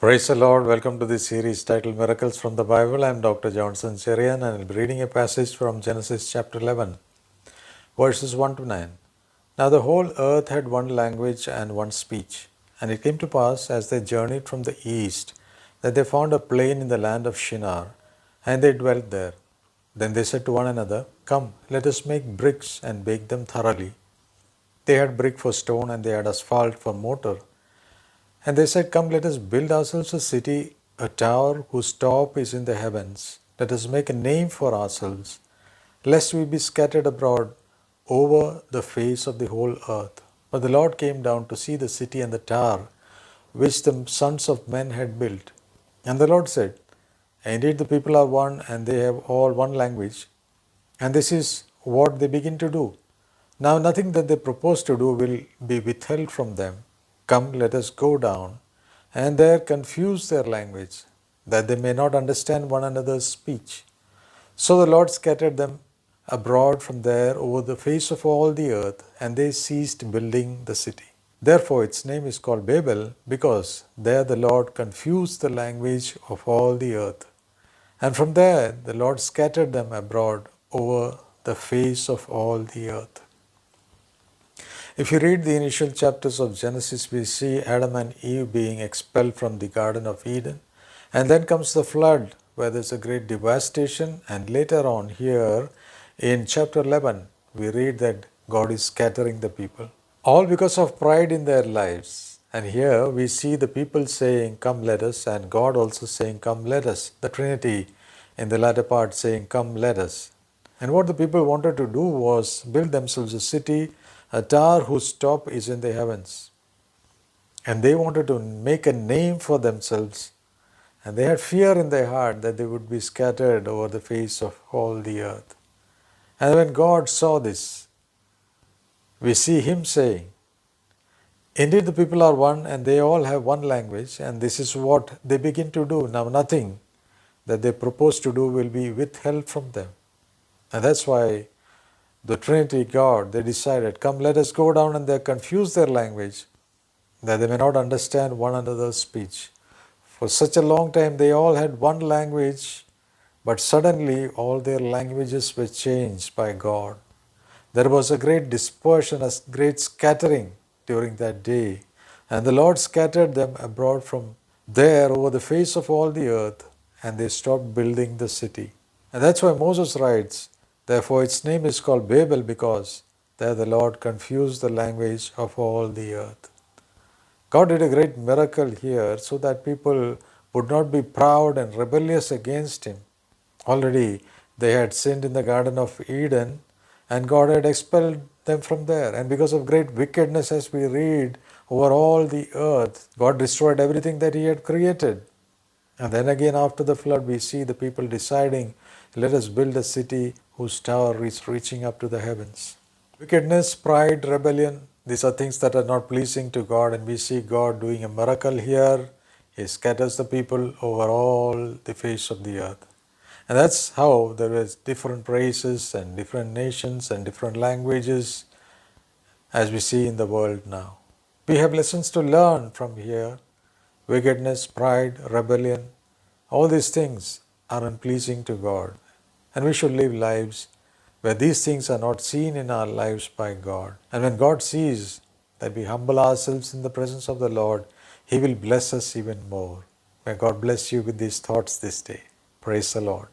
Praise the Lord. Welcome to this series titled Miracles from the Bible. I am Dr. Johnson, Cherian, and I'll be reading a passage from Genesis chapter 11, verses 1 to 9. Now the whole earth had one language and one speech. And it came to pass, as they journeyed from the east, that they found a plain in the land of Shinar, and they dwelt there. Then they said to one another, Come, let us make bricks and bake them thoroughly. They had brick for stone, and they had asphalt for mortar. And they said, Come, let us build ourselves a city, a tower whose top is in the heavens. Let us make a name for ourselves, lest we be scattered abroad over the face of the whole earth. But the Lord came down to see the city and the tower which the sons of men had built. And the Lord said, Indeed, the people are one, and they have all one language. And this is what they begin to do. Now nothing that they propose to do will be withheld from them. Come, let us go down, and there confuse their language, that they may not understand one another's speech. So the Lord scattered them abroad from there over the face of all the earth, and they ceased building the city. Therefore its name is called Babel, because there the Lord confused the language of all the earth. And from there the Lord scattered them abroad over the face of all the earth. If you read the initial chapters of Genesis, we see Adam and Eve being expelled from the Garden of Eden. And then comes the flood, where there's a great devastation. And later on here in chapter 11, we read that God is scattering the people. All because of pride in their lives. And here we see the people saying, Come let us, and God also saying, Come let us. The Trinity in the latter part saying, Come let us. And what the people wanted to do was build themselves a city, a tower whose top is in the heavens. And they wanted to make a name for themselves. And they had fear in their heart that they would be scattered over the face of all the earth. And when God saw this, we see Him saying, Indeed, the people are one, and they all have one language, and this is what they begin to do. Now nothing that they propose to do will be withheld from them. And that's why the Trinity God, they decided, Come, let us go down, and they confuse their language, that they may not understand one another's speech. For such a long time they all had one language, but suddenly all their languages were changed by God. There was a great dispersion, a great scattering during that day, and the Lord scattered them abroad from there over the face of all the earth, and they stopped building the city. And that's why Moses writes, Therefore its name is called Babel, because there the Lord confused the language of all the earth. God did a great miracle here so that people would not be proud and rebellious against Him. Already they had sinned in the Garden of Eden, and God had expelled them from there. And because of great wickedness, as we read, over all the earth, God destroyed everything that He had created. And then again after the flood, we see the people deciding, Let us build a city whose tower is reaching up to the heavens. Wickedness, pride, rebellion, these are things that are not pleasing to God, and we see God doing a miracle here. He scatters the people over all the face of the earth. And that's how there is different races and different nations and different languages as we see in the world now. We have lessons to learn from here. Wickedness, pride, rebellion, all these things are unpleasing to God. And we should live lives where these things are not seen in our lives by God. And when God sees that we humble ourselves in the presence of the Lord, He will bless us even more. May God bless you with these thoughts this day. Praise the Lord.